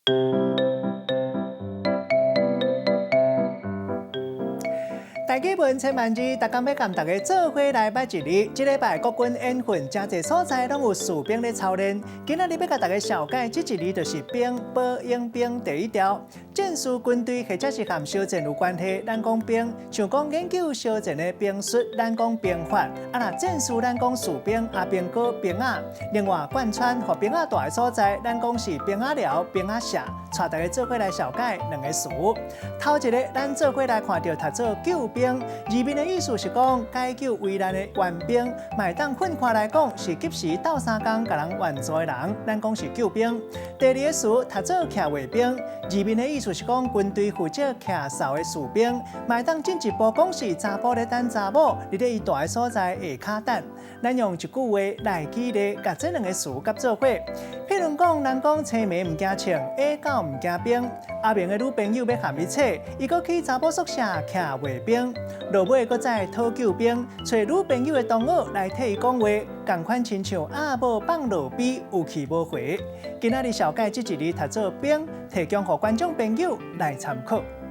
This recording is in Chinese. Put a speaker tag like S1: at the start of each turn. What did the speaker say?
S1: 大家问千万字，大家要跟大家做伙来拜一日。这礼拜国军演训，真侪所在拢有士兵咧操练。今仔日要甲大家小解这一日，就是兵保应兵第一条。战术军队或者是和烧战有关系，咱讲兵，像讲研究烧战的兵术，咱讲兵法；若战术，咱讲士兵、兵哥、兵仔。另外，贯穿和兵仔大的所在，咱讲是兵仔寮、兵仔社。带大家做伙来小解两个词。头一个，咱做伙来看到读做救兵。字面的意思是讲解救危难的援兵，买当换看来讲是及时斗相共，甲人援助的人，咱讲是救兵。第二个词读做骑卫兵，字面的意思是讲军队负责骑哨的士兵，买当进一步讲是查甫咧等查某，伫咧伊大的所在下骹等。咱用一句话来举例，甲这两个词夹做伙。譬如讲，人讲青梅唔惊青，下狗唔惊兵。阿明的女朋友要和伊扯，伊搁去查某宿舍骑卫兵。落尾搁再讨救兵，找女朋友的同学来替伊讲话，同款亲像阿某放落比，有去无回。今仔日小解这一日读做兵，提供给观众朋友来参考。